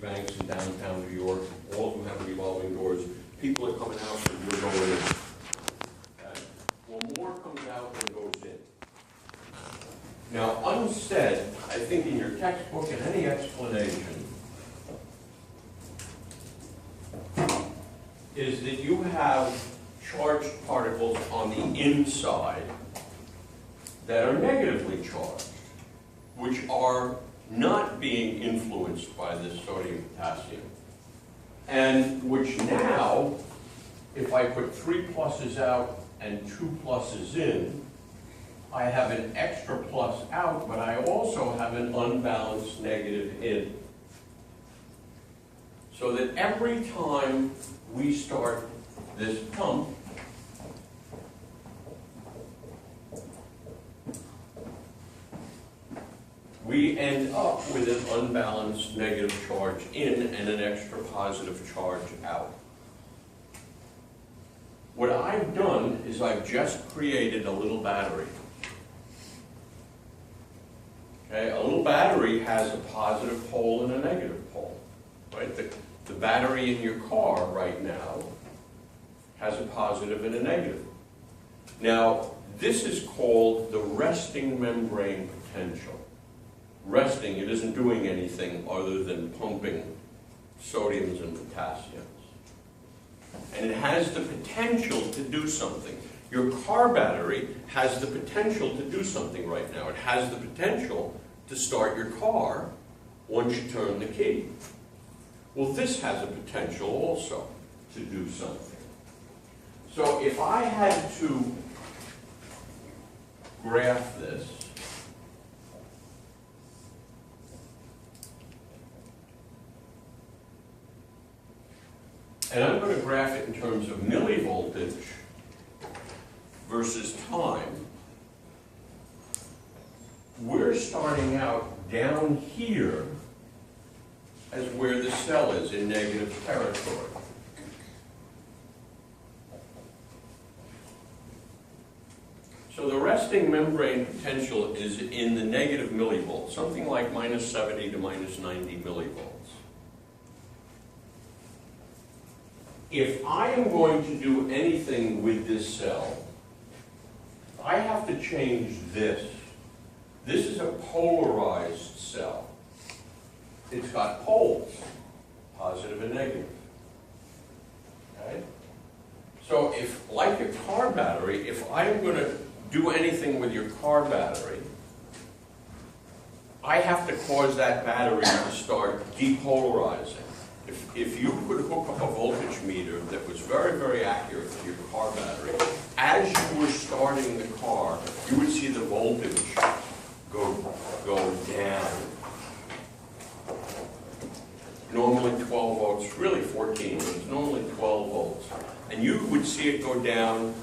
banks in downtown New York, all of them have revolving doors. People are coming out and you're going in. Okay? Well, more comes out than goes in. Now, unsaid, I think in your textbook and any explanation, is that you have charged particles on the inside that are negatively charged, which are not being influenced by this sodium potassium. And which now, if I put 3 pluses out and 2 pluses in, I have an extra plus out, but I also have an unbalanced negative in. So that every time we start this pump, we end up with an unbalanced negative charge in and an extra positive charge out. What I've done is I've just created a little battery. Okay, a little battery has a positive pole and a negative pole. Right? The battery in your car right now has a positive and a negative. Now, this is called the resting membrane potential. Resting, it isn't doing anything other than pumping sodiums and potassiums. And it has the potential to do something. Your car battery has the potential to do something right now. It has the potential to start your car once you turn the key. Well, this has a potential also to do something. So if I had to graph this, and I'm going to graph it in terms of millivoltage versus time, we're starting out down here as where the cell is in negative territory. So the resting membrane potential is in the negative millivolts, something like minus 70 to minus 90 millivolts. If I am going to do anything with this cell, I have to change this. This is a polarized cell. It's got poles, positive and negative. Okay? So if, like a car battery, if I'm going to do anything with your car battery, I have to cause that battery to start depolarizing. If you could hook up a voltage meter that was very, very accurate to your car battery, as you were starting the car, you would see the voltage go down. Normally 12 volts, really 14, but it's normally 12 volts. And you would see it go down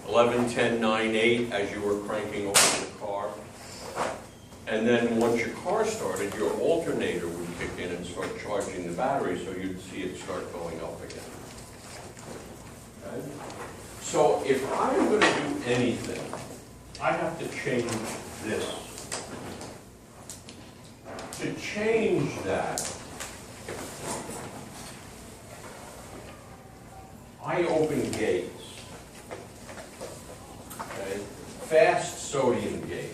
11, 10, 9, 8 as you were cranking over the car. And then once your car started, your alternator would kick in and start charging the battery, so you'd see it start going up again. Okay? So if I'm going to do anything, I have to change this. To change that, I open gates. Okay? Fast sodium gate.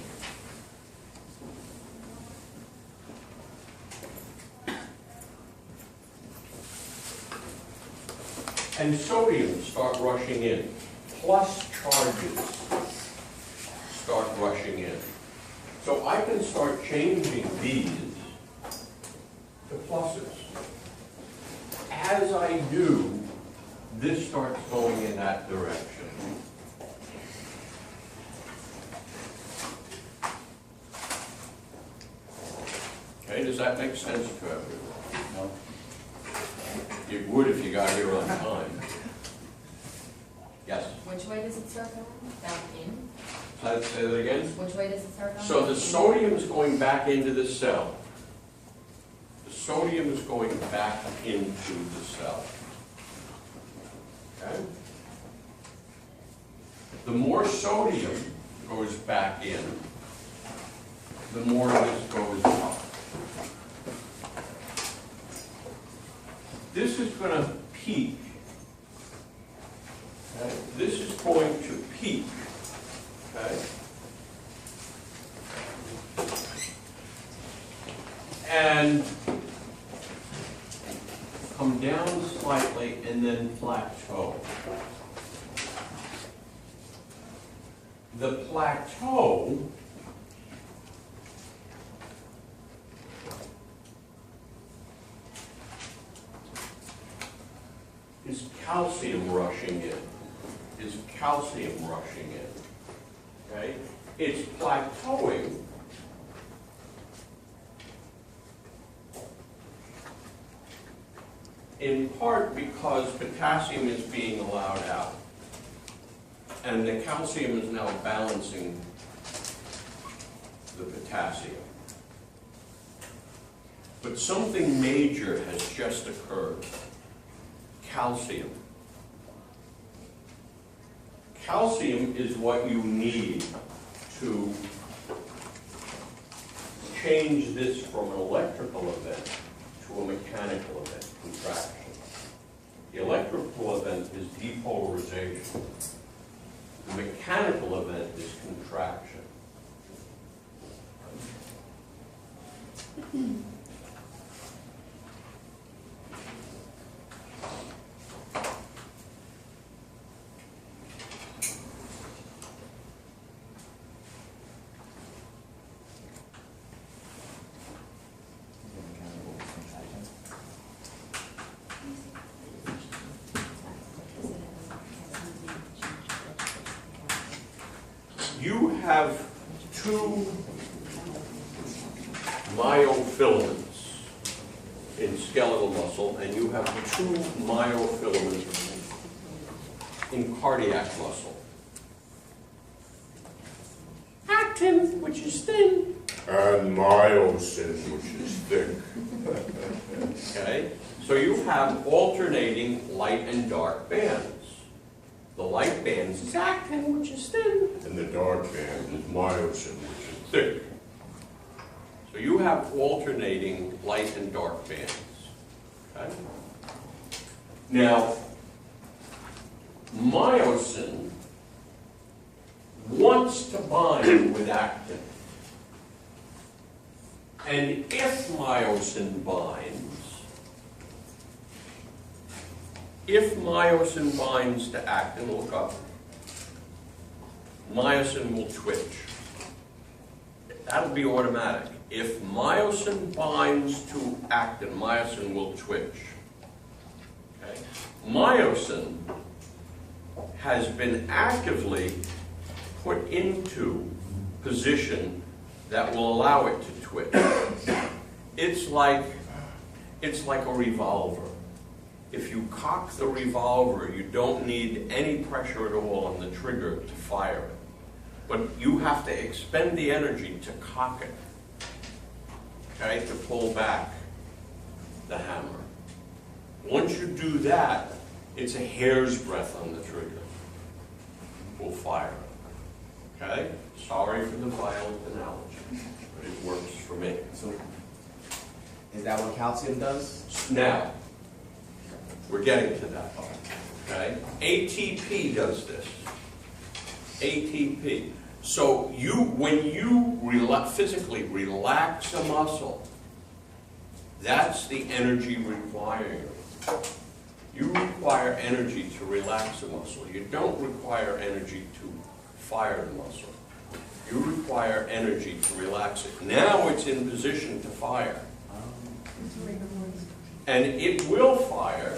And sodium start rushing in. Plus charges start rushing in. So I can start changing these to pluses. As I do, this starts going in that direction. Okay, does that make sense to everyone? No. It would if you got here on time. Yes? Which way does it start going? Back in? Say that again? Which way does it start going? So the sodium is going back into the cell. The sodium is going back into the cell. Okay? The more sodium goes back in, the more this goes up. this is going to peak. Okay? This is going to peak. Okay? And come down slightly and then plateau. The plateau is calcium rushing in. Okay? It's plateauing in part because potassium is being allowed out. And the calcium is now balancing the potassium. But something major has just occurred. Calcium. Calcium is what you need to change this from an electrical event to a mechanical event, contraction. The electrical event is depolarization. The mechanical event is contraction. You have two myofilaments in skeletal muscle, and you have two myofilaments in cardiac muscle. Actin, which is thin, and myosin, which is thick. okay? So you have alternating light and dark bands. The light bands is actin, which is thin. And the dark band is myosin, which is thick. So you have alternating light and dark bands. Okay? Now, myosin wants to bind with actin. And if myosin binds to actin, look up, myosin will twitch. That'll be automatic. If myosin binds to actin, myosin will twitch. Okay? Myosin has been actively put into position that will allow it to twitch. It's like a revolver. If you cock the revolver, you don't need any pressure at all on the trigger to fire it. But you have to expend the energy to cock it, okay, to pull back the hammer. Once you do that, it's a hair's breadth on the trigger. We'll fire it, okay? Sorry for the violent analogy, but it works for me. So, is that what calcium does? Now, we're getting to that, okay? ATP does this. ATP. So when you physically relax a muscle, that's the energy required. You require energy to relax a muscle. You don't require energy to fire the muscle. You require energy to relax it. Now it's in position to fire. And it will fire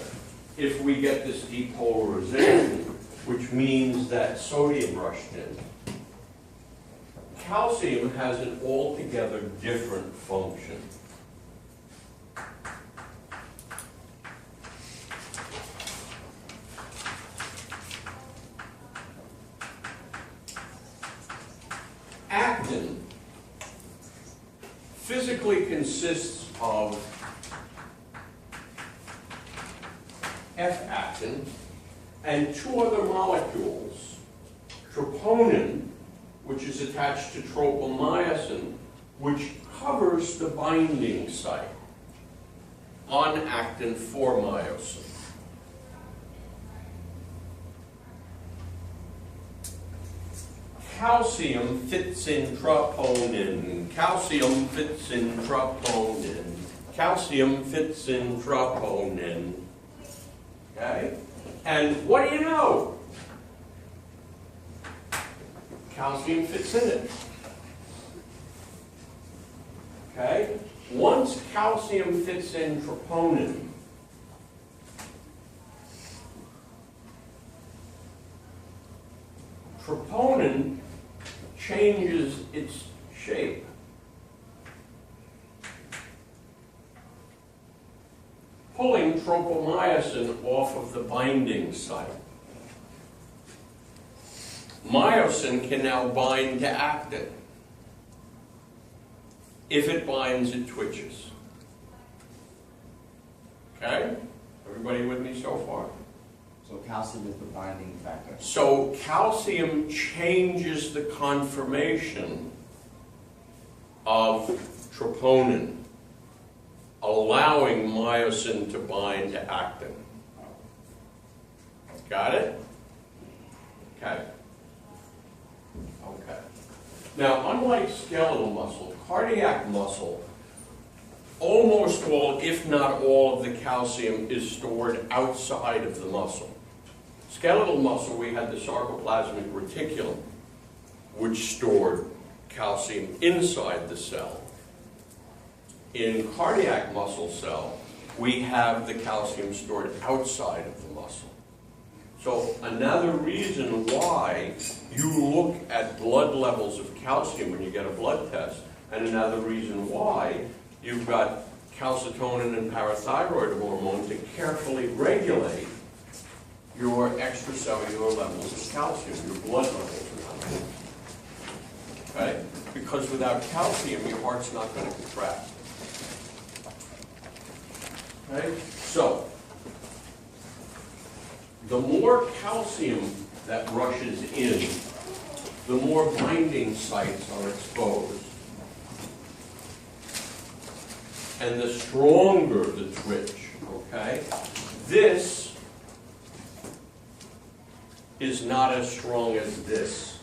if we get this depolarization, which means that sodium rushed in. Calcium has an altogether different function. Actin physically consists of F-actin and two other molecules, troponin, which is attached to tropomyosin, which covers the binding site. on actin for myosin. Calcium fits in troponin. Calcium fits in troponin. Calcium fits in troponin. Okay? And what do you know? Calcium fits in it. Okay? Once calcium fits in troponin, troponin changes its shape. Pulling tropomyosin off of the binding site. Myosin can now bind to actin. If it binds, it twitches. Okay? Everybody with me so far? So calcium is the binding factor. So calcium changes the conformation of troponin, allowing myosin to bind to actin. Got it? Okay. Okay. Now, unlike skeletal muscle, cardiac muscle, almost all, if not all, of the calcium is stored outside of the muscle. Skeletal muscle, we had the sarcoplasmic reticulum, which stored calcium inside the cell. In cardiac muscle cell, we have the calcium stored outside of the muscle. So another reason why you look at blood levels of calcium when you get a blood test, and another reason why you've got calcitonin and parathyroid hormone to carefully regulate your extracellular levels of calcium, your blood levels of calcium. Okay? Because without calcium, your heart's not going to contract. Okay? So, the more calcium that rushes in, the more binding sites are exposed. And the stronger the twitch, okay? This is not as strong as this.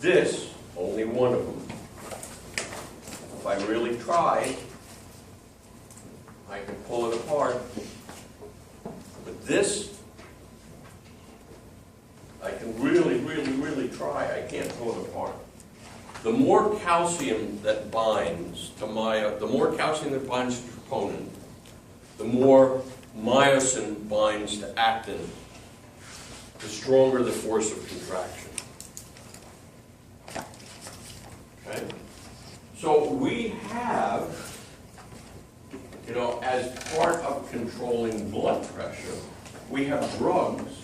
This, only one of them. If I really try, I can pull it apart. But this, I can really try. I can't pull it apart. The more calcium that binds to the more calcium that binds to troponin, the more myosin binds to actin, the stronger the force of contraction. Okay? So we have, you know, as part of controlling blood pressure, we have drugs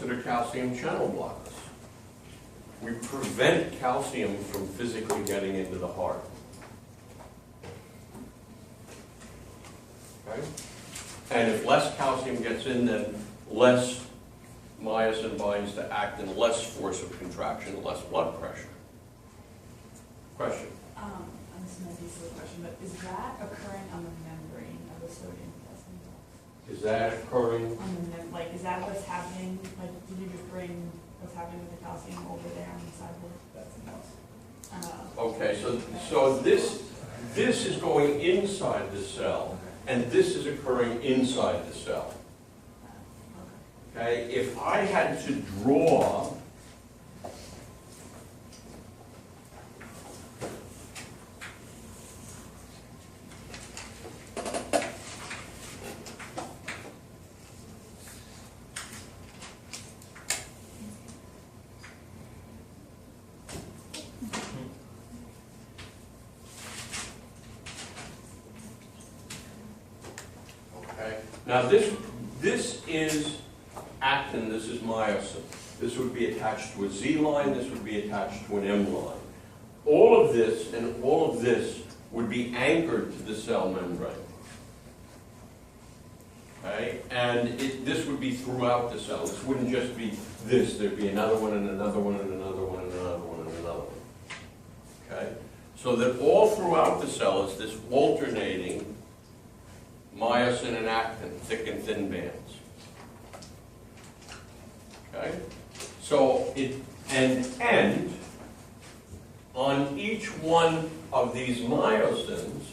that are calcium channel blockers. We prevent calcium from physically getting into the heart. Okay? And if less calcium gets in, then less myosin binds to actin, less force of contraction, less blood pressure. Question? This might be a silly question, but is that occurring on the membrane of the sodium potassium box? Is that occurring? On the like, is that what's happening? Like, did you just bring what's happening with the calcium over there on the sideboard? That's Okay, so this is going inside the cell, and this is occurring inside the cell. Okay, if I had to draw now this is actin, this is myosin. This would be attached to a Z line, this would be attached to an M line. All of this and all of this would be anchored to the cell membrane. Okay, and this would be throughout the cell. This wouldn't just be this. There'd be another one and another one and another one and another one and another one. Okay, so that all throughout the cell is this alternating myosin and actin, thick and thin bands. Okay, so and on each one of these myosins,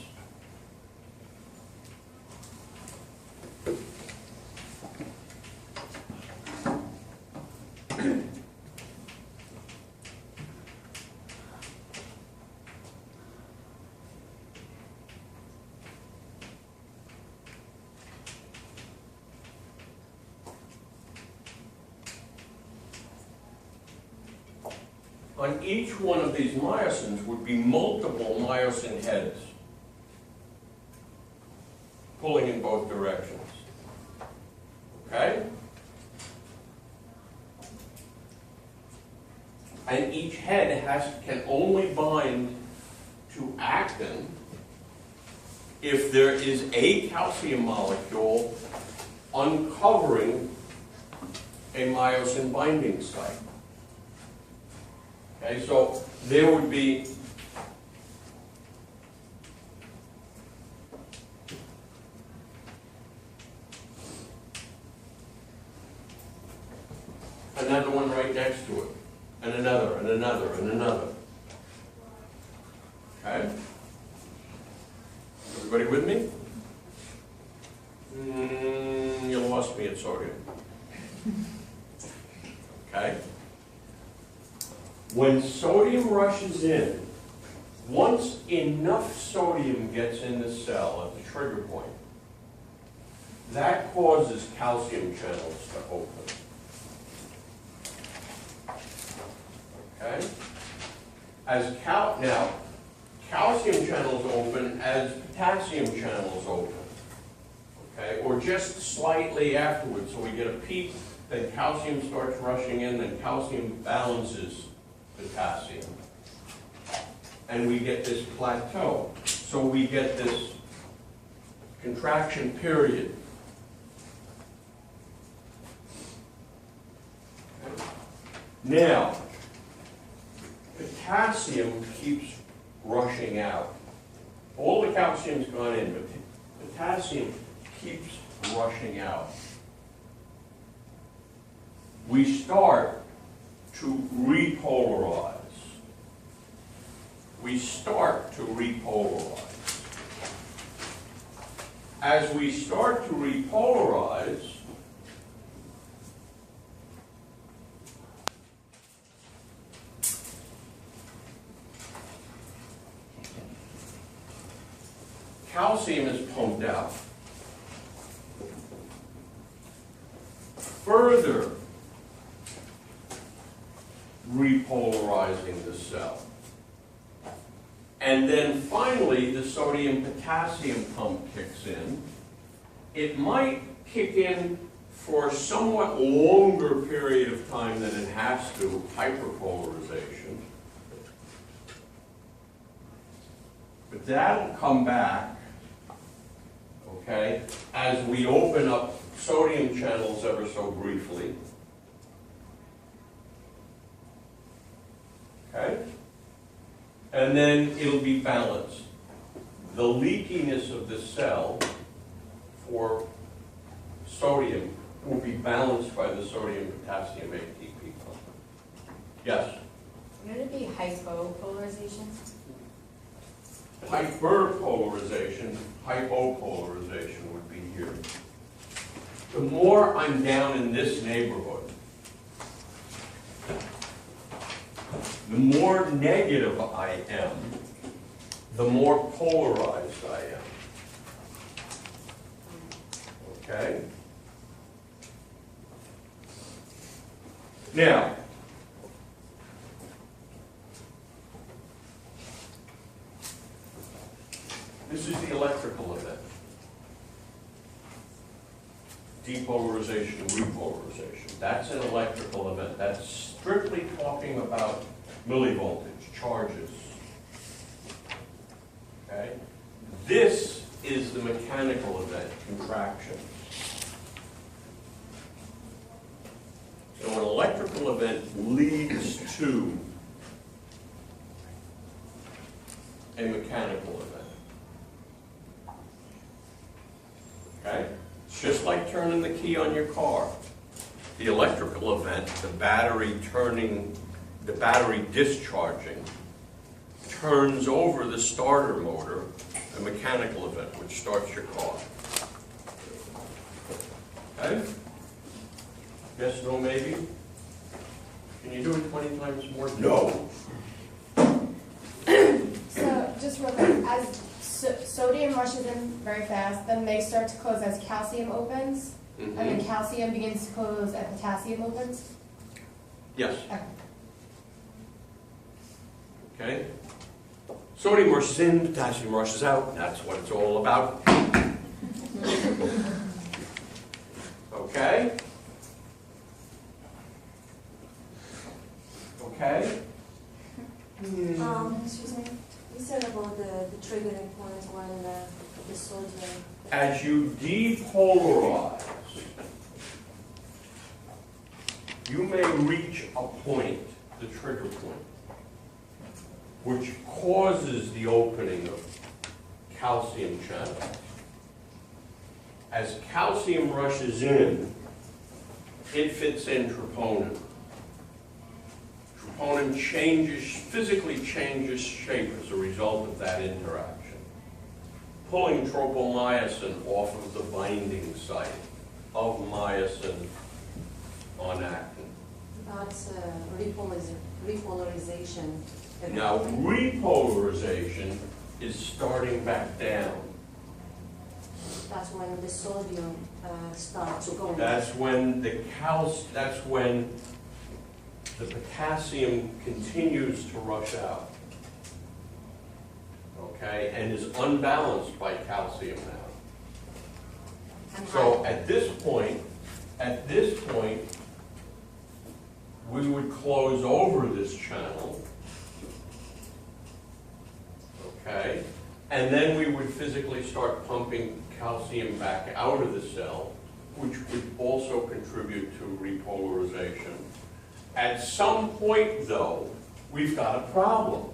on each one of these myosins would be multiple myosin heads pulling in both directions. Okay? And each head can only bind to actin if there is a calcium molecule uncovering a myosin binding site. Okay, so there would be another one right next to it, and another, and another, and another. Okay? Everybody with me? You lost me at sodium. Okay? When sodium rushes in, once enough sodium gets in the cell at the trigger point, that causes calcium channels to open. Okay? Now, calcium channels open as potassium channels open. Okay? Or just slightly afterwards, so we get a peak, then calcium starts rushing in, then calcium balances potassium. And we get this plateau. So we get this contraction period. Okay. Now, potassium keeps rushing out. All the calcium's gone in, but potassium keeps rushing out. We start to repolarize. We start to repolarize. As we start to repolarize, calcium is pumped out. Further repolarizing the cell. And then finally, the sodium-potassium pump kicks in. It might kick in for a somewhat longer period of time than it has to, hyperpolarization. But that'll come back, okay, as we open up sodium channels ever so briefly. Okay? And then it'll be balanced. The leakiness of the cell for sodium will be balanced by the sodium-potassium ATP pump. Yes? Wouldn't it be hypopolarization? Hyperpolarization, hypopolarization would be here. The more I'm down in this neighborhood, the more negative I am, the more polarized I am. Okay? Now, this is the electrical event. Depolarization, repolarization. That's an electrical event. That's strictly talking about millivoltage, charges. Okay? This is the mechanical event, contraction. So an electrical event leads to a mechanical event. Okay? It's just like turning the key on your car. The electrical event, the battery discharging, turns over the starter motor, a mechanical event, which starts your car. Okay? Yes, no, maybe? Can you do it 20 times more? No. So, just real quick, as sodium rushes in very fast, then they start to close as calcium opens, and then calcium begins to close as potassium opens? Yes. Okay. Okay? Sodium rushes in, potassium rushes out. That's what it's all about. Okay? Okay? Excuse me, you said about the triggering point when the sodium. As you depolarize, you may reach a point, the trigger point, which causes the opening of calcium channels. As calcium rushes in, it fits in troponin. Troponin physically changes shape as a result of that interaction, pulling tropomyosin off of the binding site of myosin on actin. That's repolarization. Now, repolarization is starting back down. That's when the sodium starts to go. That's when the potassium continues to rush out. Okay, and is unbalanced by calcium now. And So at this point, we would close over this channel. Okay, and then we would physically start pumping calcium back out of the cell, which would also contribute to repolarization. At some point, though, we've got a problem,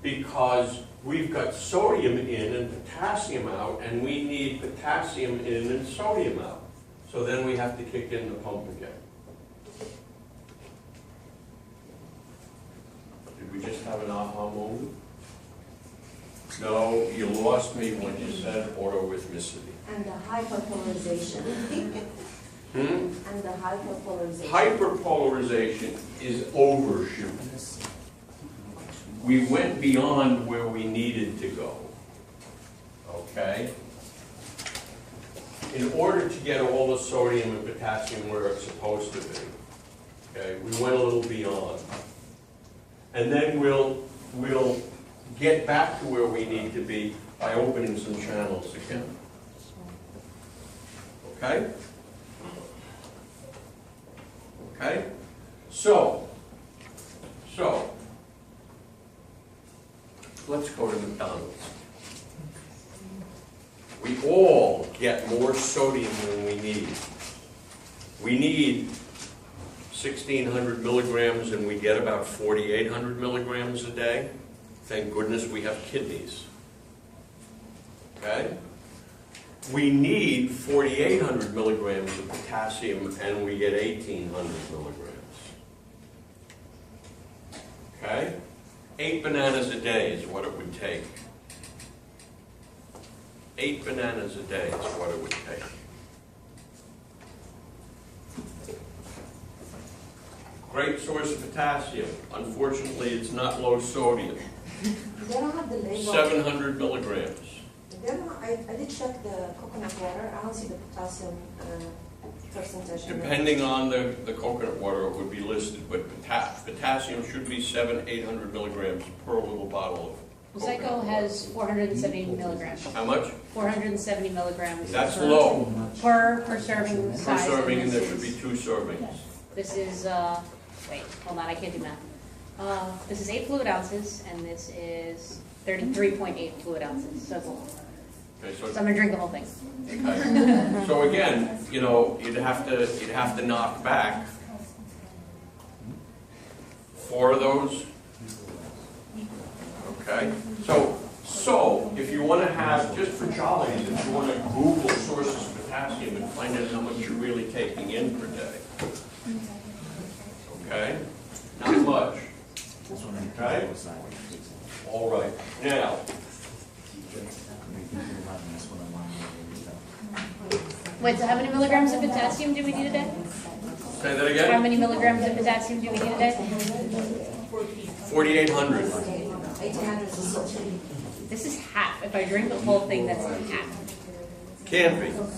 because we've got sodium in and potassium out, and we need potassium in and sodium out. So then we have to kick in the pump again. Did we just have an aha moment? No, you lost me when you said autorhythmicity. And the hyperpolarization. And the hyperpolarization. Hyperpolarization is overshoot. We went beyond where we needed to go. Okay? In order to get all the sodium and potassium where it's supposed to be, okay, we went a little beyond. And then we'll get back to where we need to be by opening some channels again. Okay? Okay? So, let's go to McDonald's. We all get more sodium than we need. We need 1,600 milligrams and we get about 4,800 milligrams a day. Thank goodness we have kidneys. Okay? We need 4,800 milligrams of potassium and we get 1,800 milligrams. Okay? 8 bananas a day is what it would take. 8 bananas a day is what it would take. Great source of potassium. Unfortunately, it's not low sodium. They don't have the label. 700 milligrams. They don't, I did check the coconut water. I don't see the potassium percentage. in there. Depending on the coconut water, it would be listed, but potassium should be 700-800 milligrams per little bottle of coconut Prosecco water. has 470 milligrams. How much? 470 milligrams. That's per- low. Per serving Per size. serving, and this there should is- be 2 servings. This is, wait, hold on, I can't do math. This is 8 fluid ounces, and this is 33.8 fluid ounces, so it's a lot. Okay, So I'm gonna drink the whole thing. okay. So again, you know, you'd have to knock back 4 of those? Okay, so if you want to have, just for jollies, if you want to Google sources of potassium and find out how much you're really taking in per day. Okay, not much. Okay, all right. Now, Wait, so how many milligrams of potassium do we need a day? say that How again. many milligrams of potassium do we need a day? 4,800. 1800 is so cheap. This is half. If I drink the whole thing, that's half. Can't be. No,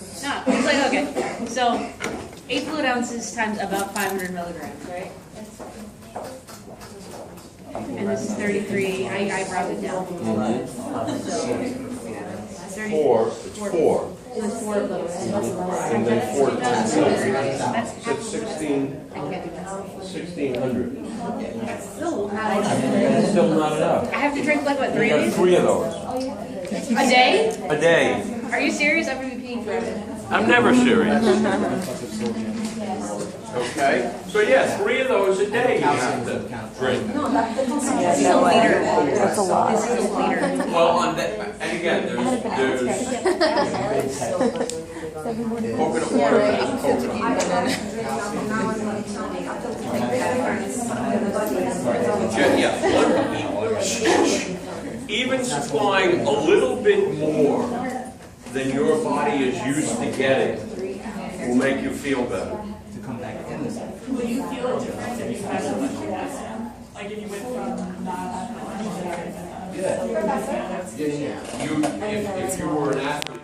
it's like, okay, so 8 fluid ounces times about 500 milligrams, right? And this is 33, I rounded down. So, 30 4, it's 4. There's 4 of those. And then 4 times 3. That's It's half. 1,600. That's still not enough. That's still not enough. I have to drink like, what, 3 You of got these? 3 of those A day? a day. Are you serious? I'm gonna be peeing forever. I'm never serious. Okay, so yeah, 3 of those a day you have to drink. No, that, the concept This is is a liter. That's a lot. This is a liter. Well, on that, and again, there's coconut water has coconut. Yeah, even supplying a little bit more than your body is used to getting will make you feel better. To come back in this. Will you feel a difference if you had so much potassium? Like if you went from not having You, if you were an athlete,